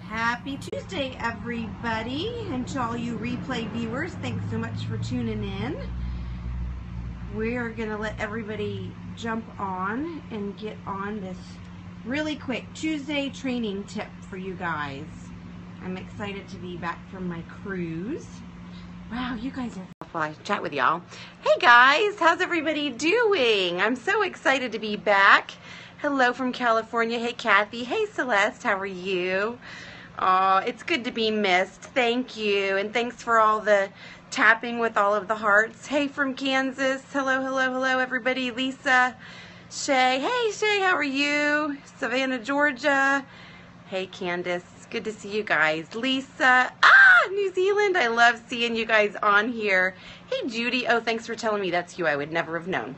Happy Tuesday, everybody, and to all you replay viewers, thanks so much for tuning in. We are going to let everybody jump on and get on this really quick Tuesday training tip for you guys. I'm excited to be back from my cruise. Wow, you guys are fun. Chat with y'all. Hey guys, how's everybody doing? I'm so excited to be back. Hello from California. Hey Kathy. Hey Celeste, how are you? Oh, it's good to be missed. Thank you. And thanks for all the tapping with all of the hearts. Hey from Kansas. Hello, hello, hello, everybody. Lisa, Shay. Hey, Shay, how are you? Savannah, Georgia. Hey, Candace. Good to see you guys. Lisa. New Zealand. I love seeing you guys on here. Hey, Judy. Oh, thanks for telling me that's you. I would never have known.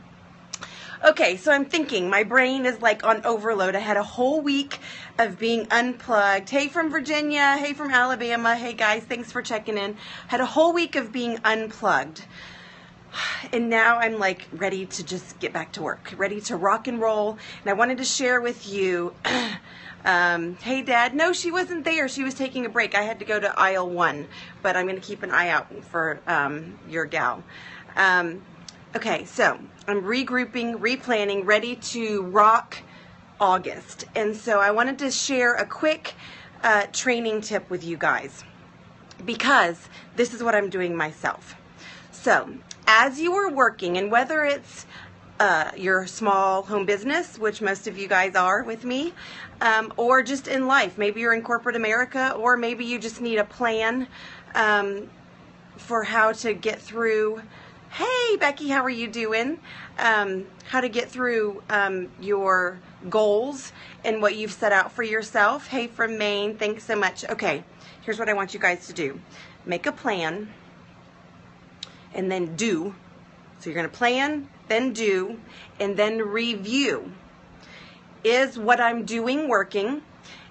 Okay, so I'm thinking, my brain is like on overload. I had a whole week of being unplugged. Hey from Virginia, hey from Alabama, hey guys, thanks for checking in. Had a whole week of being unplugged. And now I'm like ready to just get back to work, ready to rock and roll. And I wanted to share with you, hey Dad, no, she wasn't there. She was taking a break. I had to go to aisle 1, but I'm going to keep an eye out for your gal. Okay, so I'm regrouping, replanning, ready to rock August. And so I wanted to share a quick training tip with you guys because this is what I'm doing myself. So as you are working, and whether it's your small home business, which most of you guys are with me, or just in life, maybe you're in corporate America, or maybe you just need a plan for how to get through. Hey, Becky, how are you doing? How to get through your goals and what you've set out for yourself. Hey, from Maine, thanks so much. Okay, here's what I want you guys to do. Make a plan and then do. So you're going to plan, then do, and then review. Is what I'm doing working?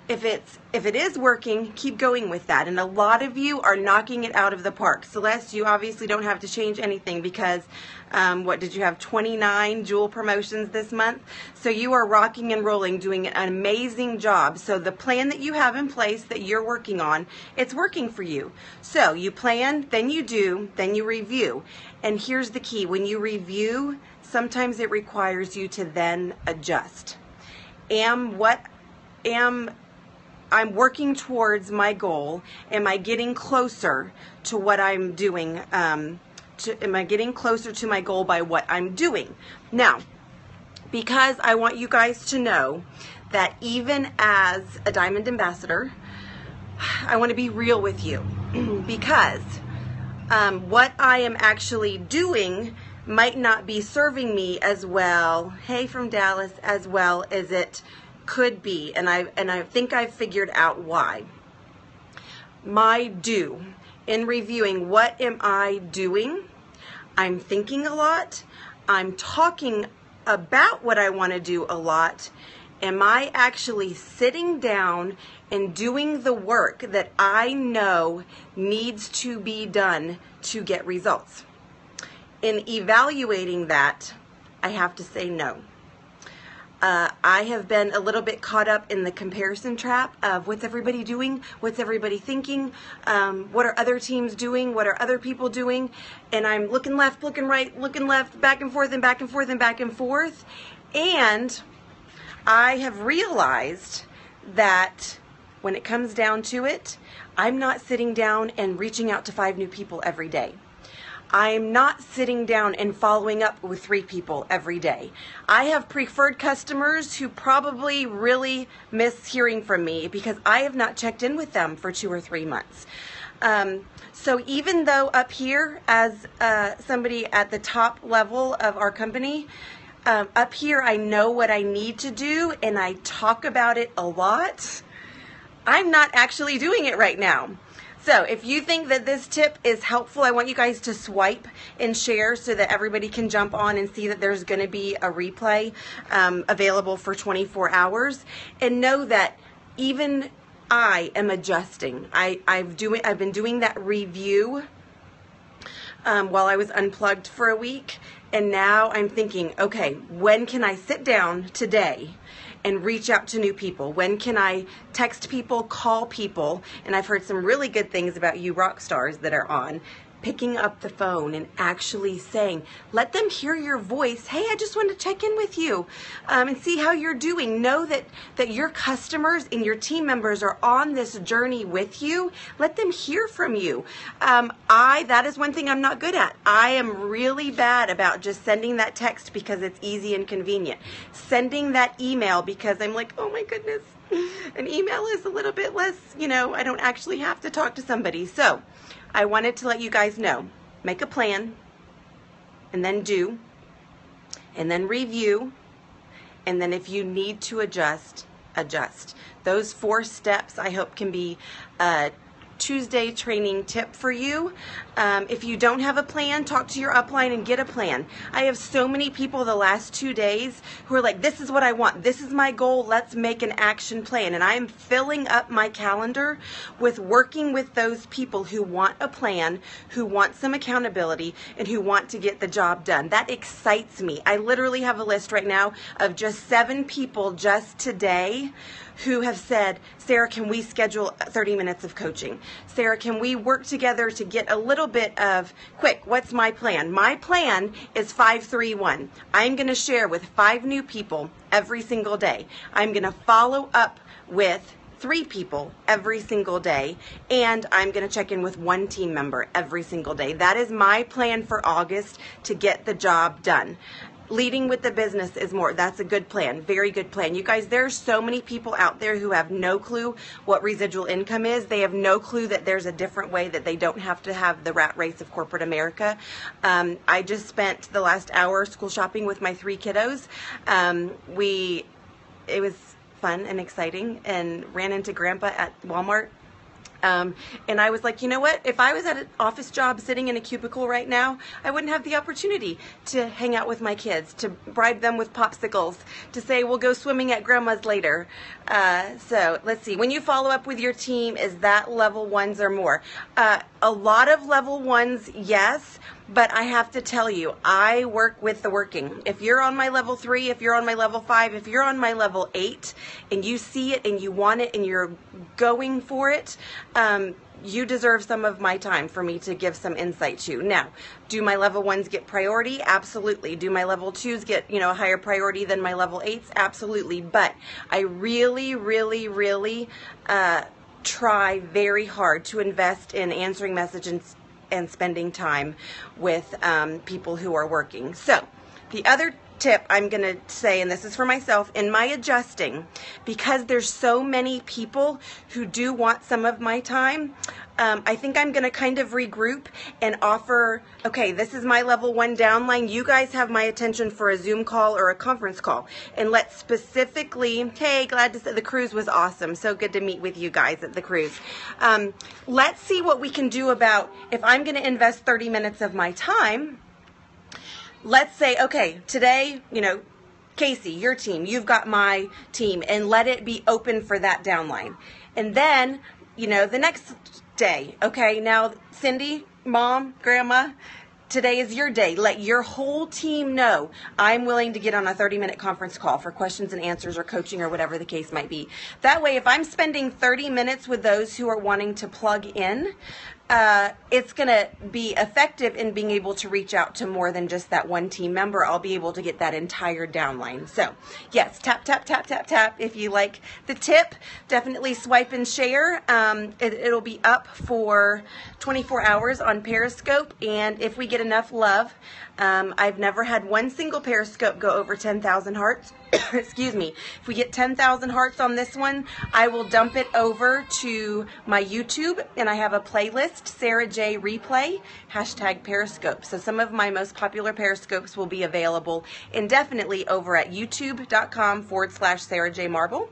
If it is working, keep going with that. And a lot of you are knocking it out of the park. Celeste, you obviously don't have to change anything because, what did you have, 29 Jewel promotions this month? So you are rocking and rolling, doing an amazing job. So the plan that you have in place that you're working on, it's working for you. So you plan, then you do, then you review. And here's the key. When you review, sometimes it requires you to then adjust. I'm working towards my goal. Am I getting closer to what I'm doing? Am I getting closer to my goal by what I'm doing? Now, because I want you guys to know that even as a Diamond Ambassador, I want to be real with you because what I am actually doing might not be serving me as well, hey from Dallas, as well as it could be, and I think I've figured out why. My do in reviewing, what am I doing? I'm thinking a lot. I'm talking about what I want to do a lot. Am I actually sitting down and doing the work that I know needs to be done to get results? In evaluating that, I have to say no. I have been a little bit caught up in the comparison trap of what's everybody doing, what's everybody thinking, what are other teams doing, what are other people doing, and I'm looking left, looking right, looking left, back and forth and back and forth and back and forth, and I have realized that when it comes down to it, I'm not sitting down and reaching out to 5 new people every day. I'm not sitting down and following up with 3 people every day. I have preferred customers who probably really miss hearing from me because I have not checked in with them for 2 or 3 months. So even though up here as somebody at the top level of our company, up here I know what I need to do and I talk about it a lot, I'm not actually doing it right now. So if you think that this tip is helpful, I want you guys to swipe and share so that everybody can jump on and see that there's going to be a replay available for 24 hours. And know that even I am adjusting. I've been doing that review while I was unplugged for a week. And now I'm thinking, okay, when can I sit down today and reach out to new people? When can I text people, call people? And I've heard some really good things about you rock stars that are on. Picking up the phone and actually saying, let them hear your voice. Hey, I just wanted to check in with you and see how you're doing. Know that your customers and your team members are on this journey with you. Let them hear from you. That is one thing I'm not good at. I am really bad about just sending that text because it's easy and convenient. Sending that email because I'm like, oh my goodness, an email is a little bit less, I don't actually have to talk to somebody. So I wanted to let you guys know, make a plan, and then do, and then review, and then if you need to adjust, adjust. Those 4 steps I hope can be a Tuesday training tip for you. If you don't have a plan, talk to your upline and get a plan. I have so many people the last 2 days who are like, this is what I want. This is my goal. Let's make an action plan. And I am filling up my calendar with working with those people who want a plan, who want some accountability, and who want to get the job done. That excites me. I literally have a list right now of just 7 people just today who have said, Sarah, can we schedule 30 minutes of coaching? Sarah, can we work together to get a little bit of, quick, what's my plan? My plan is 5-3-1. I'm going to share with 5 new people every single day. I'm going to follow up with 3 people every single day, and I'm going to check in with 1 team member every single day. That is my plan for August to get the job done. Leading with the business is more. That's a good plan. Very good plan. You guys, there's so many people out there who have no clue what residual income is. They have no clue that there's a different way, that they don't have to have the rat race of corporate America. I just spent the last hour school shopping with my 3 kiddos. It was fun and exciting, and ran into Grandpa at Walmart. And I was like, you know what? If I was at an office job sitting in a cubicle right now, I wouldn't have the opportunity to hang out with my kids, to bribe them with popsicles, to say, we'll go swimming at Grandma's later. So let's see. When you follow up with your team, is that level 1s or more? A lot of level 1s, yes. But I have to tell you, I work with the working. If you're on my level 3, if you're on my level 5, if you're on my level 8, and you see it and you want it and you're going for it, you deserve some of my time for me to give some insight to. Now, do my level 1s get priority? Absolutely. Do my level 2s get, a higher priority than my level 8s? Absolutely. But I really, really, really try very hard to invest in answering messages and spending time with people who are working. So the other tip I'm going to say, and this is for myself, in my adjusting, because there's so many people who do want some of my time, I think I'm going to kind of regroup and offer, okay, this is my level 1 downline. You guys have my attention for a Zoom call or a conference call. And let's specifically, hey, glad to say the cruise was awesome. So good to meet with you guys at the cruise. Let's see what we can do about, if I'm going to invest 30 minutes of my time, let's say, okay, today, Casey, your team, you've got my team, and let it be open for that downline. And then, the next day, okay, now Cindy, Mom, Grandma, today is your day. Let your whole team know I'm willing to get on a 30-minute conference call for questions and answers or coaching or whatever the case might be. That way, if I'm spending 30 minutes with those who are wanting to plug in, it's going to be effective in being able to reach out to more than just that 1 team member. I'll be able to get that entire downline. So, yes, tap, tap, tap, tap, tap. If you like the tip, definitely swipe and share. It'll be up for 24 hours on Periscope, and if we get enough love, I've never had one single Periscope go over 10,000 hearts. Excuse me. If we get 10,000 hearts on this one, I will dump it over to my YouTube, and I have a playlist, Sarah J Replay, #Periscope. So some of my most popular Periscopes will be available indefinitely over at youtube.com/Sarah J Marble.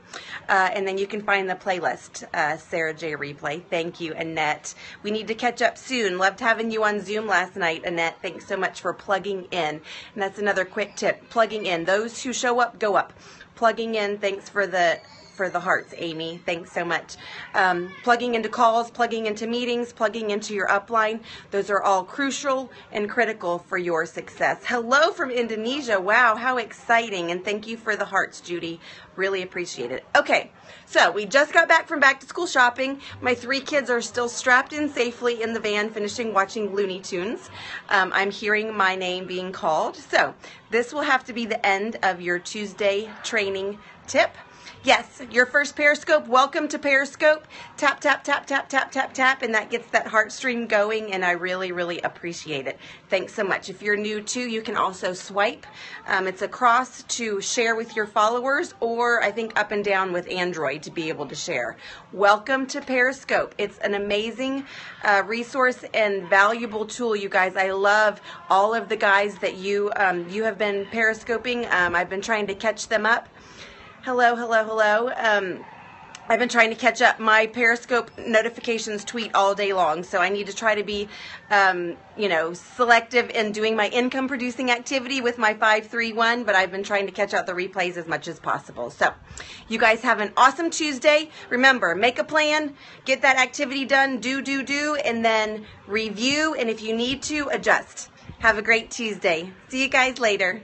And then you can find the playlist, Sarah J Replay. Thank you, Annette. We need to catch up soon. Loved having you on Zoom last night, Annette. Thanks so much for plugging in. And that's another quick tip, plugging in. Those who show up, go up. Plugging in, thanks for for the hearts, Amy. Thanks so much. Plugging into calls, plugging into meetings, plugging into your upline. Those are all crucial and critical for your success. Hello from Indonesia. Wow, how exciting. And thank you for the hearts, Judy. Really appreciate it. Okay, so we just got back from back to school shopping. My 3 kids are still strapped in safely in the van, finishing watching Looney Tunes. I'm hearing my name being called. So this will have to be the end of your Tuesday training tip. Yes, your first Periscope. Welcome to Periscope. Tap, tap, tap, tap, tap, tap, tap, and that gets that heart stream going, and I really, really appreciate it. Thanks so much. If you're new too, you can also swipe. It's across to share with your followers, or I think up and down with Android to be able to share. Welcome to Periscope. It's an amazing resource and valuable tool, you guys. I love all of the guys that you have been Periscoping. I've been trying to catch them up. Hello, hello, hello. I've been trying to catch up. My Periscope notifications tweet all day long, so I need to try to be, selective in doing my income producing activity with my 531, but I've been trying to catch out the replays as much as possible. So you guys have an awesome Tuesday. Remember, make a plan, get that activity done, do, and then review, and if you need to, adjust. Have a great Tuesday. See you guys later.